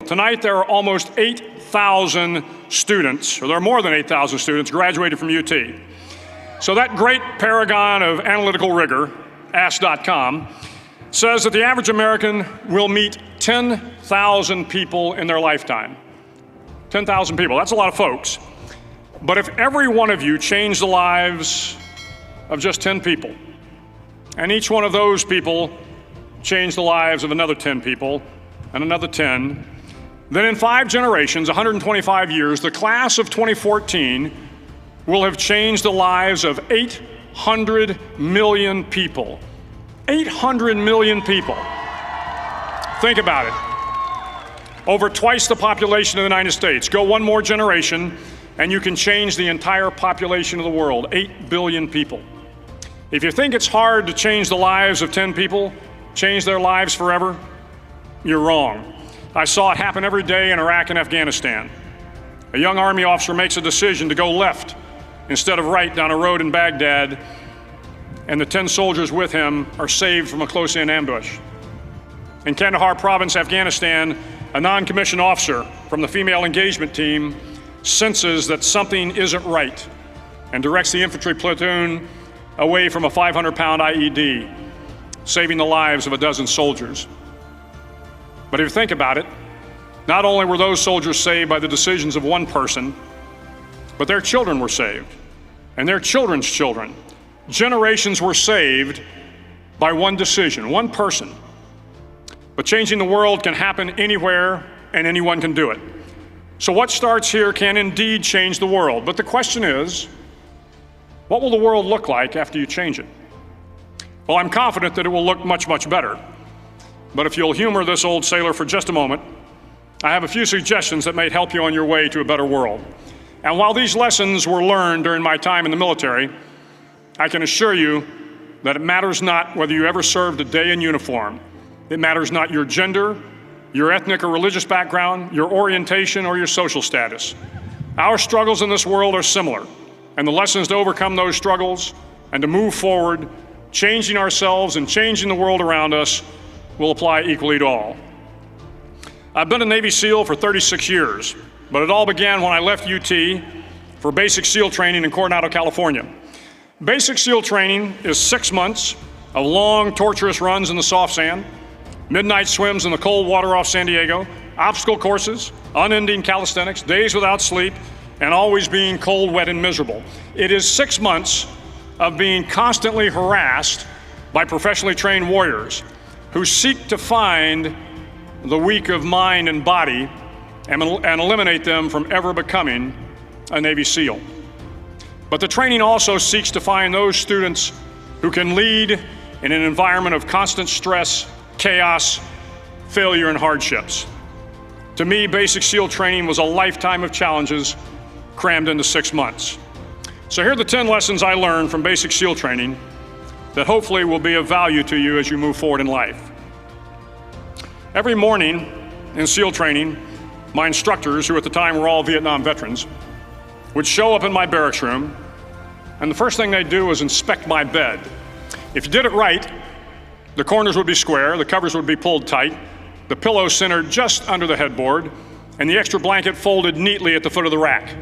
Tonight, there are almost 8,000 students, or there are more than 8,000 students graduated from UT. So that great paragon of analytical rigor, Ask.com, says that the average American will meet 10,000 people in their lifetime. 10,000 people, that's a lot of folks. But if every one of you changed the lives of just 10 people, and each one of those people changed the lives of another 10 people, and another 10, then in 5 generations, 125 years, the class of 2014 will have changed the lives of 800 million people. 800 million people. Think about it. Over twice the population of the United States. Go one more generation, and you can change the entire population of the world, 8 billion people. If you think it's hard to change the lives of 10 people, change their lives forever, you're wrong. I saw it happen every day in Iraq and Afghanistan. A young Army officer makes a decision to go left instead of right down a road in Baghdad, and the 10 soldiers with him are saved from a close-in ambush. In Kandahar province, Afghanistan, a non-commissioned officer from the female engagement team senses that something isn't right and directs the infantry platoon away from a 500-pound IED, saving the lives of a dozen soldiers. But if you think about it, not only were those soldiers saved by the decisions of one person, but their children were saved, and their children's children. Generations were saved by one decision, one person. But changing the world can happen anywhere, and anyone can do it. So what starts here can indeed change the world. But the question is, what will the world look like after you change it? Well, I'm confident that it will look much, much better. But if you'll humor this old sailor for just a moment, I have a few suggestions that may help you on your way to a better world. And while these lessons were learned during my time in the military, I can assure you that it matters not whether you ever served a day in uniform. It matters not your gender, your ethnic or religious background, your orientation, or your social status. Our struggles in this world are similar, and the lessons to overcome those struggles and to move forward, changing ourselves and changing the world around us, will apply equally to all. I've been a Navy SEAL for 36 years, but it all began when I left UT for basic SEAL training in Coronado, California. Basic SEAL training is 6 months of long, torturous runs in the soft sand, midnight swims in the cold water off San Diego, obstacle courses, unending calisthenics, days without sleep, and always being cold, wet, and miserable. It is 6 months of being constantly harassed by professionally trained warriors who seek to find the weak of mind and body and eliminate them from ever becoming a Navy SEAL. But the training also seeks to find those students who can lead in an environment of constant stress, chaos, failure, and hardships. To me, basic SEAL training was a lifetime of challenges crammed into 6 months. So here are the 10 lessons I learned from basic SEAL training that hopefully will be of value to you as you move forward in life. Every morning in SEAL training, my instructors, who at the time were all Vietnam veterans, would show up in my barracks room, and the first thing they'd do was inspect my bed. If you did it right, the corners would be square, the covers would be pulled tight, the pillow centered just under the headboard, and the extra blanket folded neatly at the foot of the rack.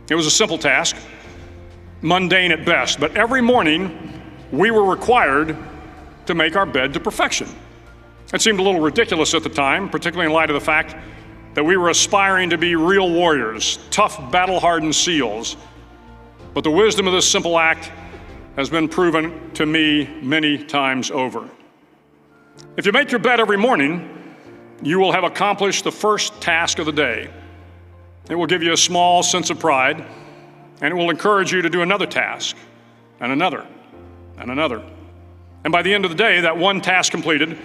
It was a simple task, mundane at best, but every morning we were required to make our bed to perfection. It seemed a little ridiculous at the time, particularly in light of the fact that we were aspiring to be real warriors, tough, battle-hardened SEALs. But the wisdom of this simple act has been proven to me many times over. If you make your bed every morning, you will have accomplished the first task of the day. It will give you a small sense of pride, and it will encourage you to do another task, and another, and another. And by the end of the day, that one task completed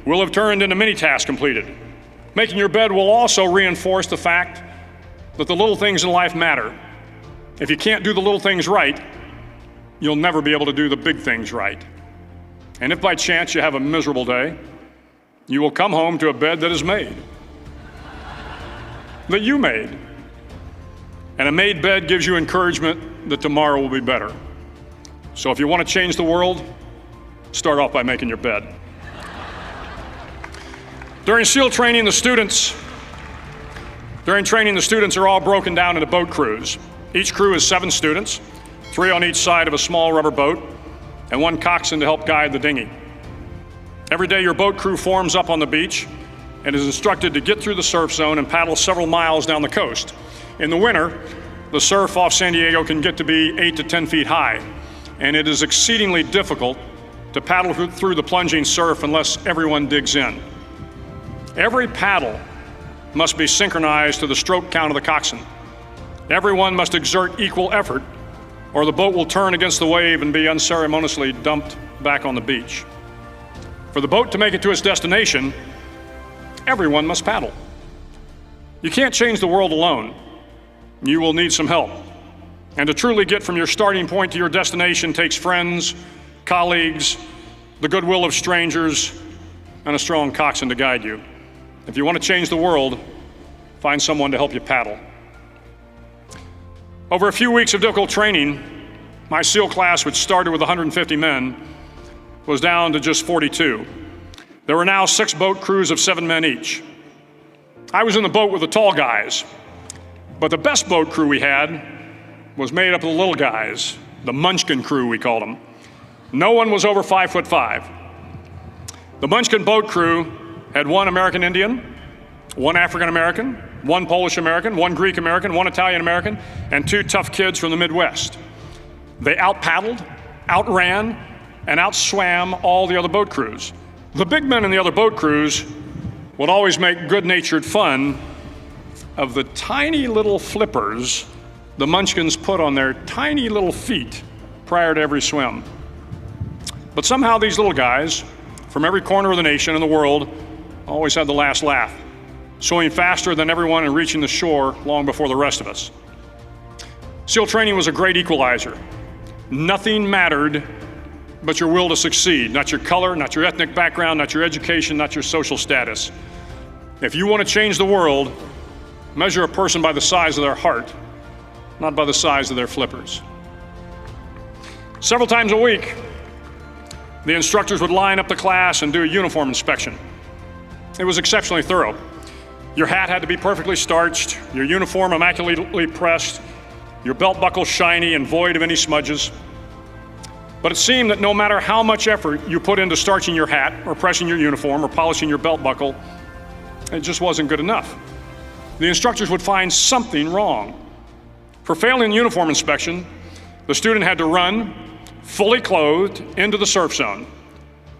will have turned into many tasks completed. Making your bed will also reinforce the fact that the little things in life matter. If you can't do the little things right, you'll never be able to do the big things right. And if by chance you have a miserable day, you will come home to a bed that is made, that you made. And a made bed gives you encouragement that tomorrow will be better. So if you want to change the world, start off by making your bed. During SEAL training, the students During training, the students are all broken down into boat crews. Each crew is 7 students, 3 on each side of a small rubber boat, and 1 coxswain to help guide the dinghy. Every day, your boat crew forms up on the beach and is instructed to get through the surf zone and paddle several miles down the coast. In the winter, the surf off San Diego can get to be 8 to 10 feet high, and it is exceedingly difficult to paddle through the plunging surf unless everyone digs in. Every paddle must be synchronized to the stroke count of the coxswain. Everyone must exert equal effort, or the boat will turn against the wave and be unceremoniously dumped back on the beach. For the boat to make it to its destination, everyone must paddle. You can't change the world alone. You will need some help. And to truly get from your starting point to your destination takes friends, colleagues, the goodwill of strangers, and a strong coxswain to guide you. If you want to change the world, find someone to help you paddle. Over a few weeks of difficult training, my SEAL class, which started with 150 men, was down to just 42. There were now 6 boat crews of 7 men each. I was in the boat with the tall guys, but the best boat crew we had was made up of the little guys, the Munchkin crew, we called them. No one was over 5'5". The Munchkin boat crew had 1 American Indian, 1 African American, 1 Polish American, 1 Greek American, 1 Italian American, and 2 tough kids from the Midwest. They out-paddled, outran, and outswam all the other boat crews. The big men in the other boat crews would always make good-natured fun of the tiny little flippers the Munchkins put on their tiny little feet prior to every swim. But somehow these little guys from every corner of the nation and the world always had the last laugh, swimming faster than everyone and reaching the shore long before the rest of us. SEAL training was a great equalizer. Nothing mattered but your will to succeed, not your color, not your ethnic background, not your education, not your social status. If you want to change the world, measure a person by the size of their heart, not by the size of their flippers. Several times a week, the instructors would line up the class and do a uniform inspection. It was exceptionally thorough. Your hat had to be perfectly starched, your uniform immaculately pressed, your belt buckle shiny and void of any smudges. But it seemed that no matter how much effort you put into starching your hat or pressing your uniform or polishing your belt buckle, it just wasn't good enough. The instructors would find something wrong. For failing the uniform inspection, the student had to run, fully clothed, into the surf zone,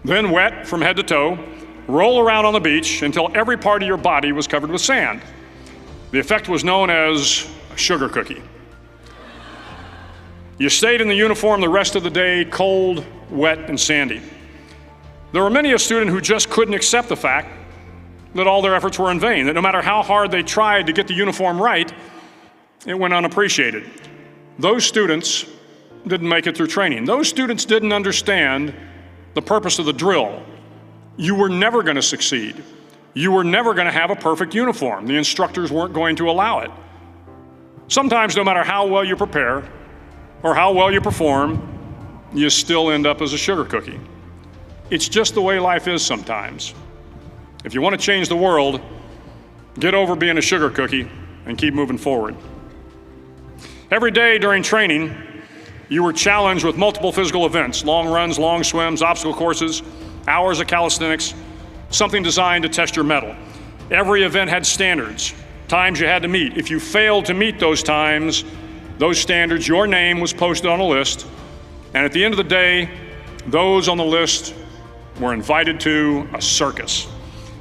then wet from head to toe, roll around on the beach until every part of your body was covered with sand. The effect was known as a sugar cookie. You stayed in the uniform the rest of the day, cold, wet, and sandy. There were many a student who just couldn't accept the fact that all their efforts were in vain, that no matter how hard they tried to get the uniform right, it went unappreciated. Those students didn't make it through training. Those students didn't understand the purpose of the drill. You were never going to succeed. You were never going to have a perfect uniform. The instructors weren't going to allow it. Sometimes, no matter how well you prepare or how well you perform, you still end up as a sugar cookie. It's just the way life is sometimes. If you want to change the world, get over being a sugar cookie and keep moving forward. Every day during training, you were challenged with multiple physical events: long runs, long swims, obstacle courses, hours of calisthenics, something designed to test your mettle. Every event had standards, times you had to meet. If you failed to meet those times, those standards, your name was posted on a list, and at the end of the day, those on the list were invited to a circus.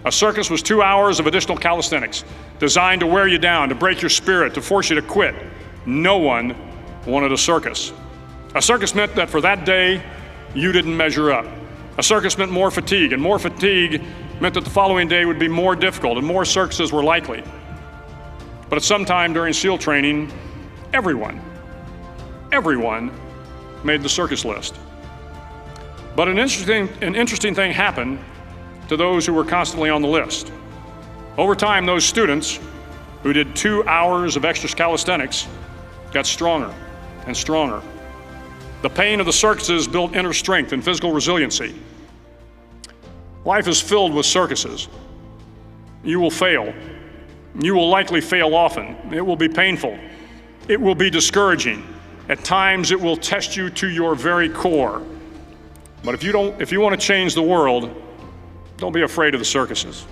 A circus was 2 hours of additional calisthenics, designed to wear you down, to break your spirit, to force you to quit. No one wanted a circus. A circus meant that for that day, you didn't measure up. A circus meant more fatigue, and more fatigue meant that the following day would be more difficult, and more circuses were likely. But at some time during SEAL training, everyone made the circus list. But an interesting thing happened to those who were constantly on the list. Over time, those students who did 2 hours of extra calisthenics got stronger and stronger. The pain of the circuses built inner strength and physical resiliency. Life is filled with circuses. You will fail. You will likely fail often. It will be painful. It will be discouraging. At times, it will test you to your very core. But if you want to change the world, don't be afraid of the circuses.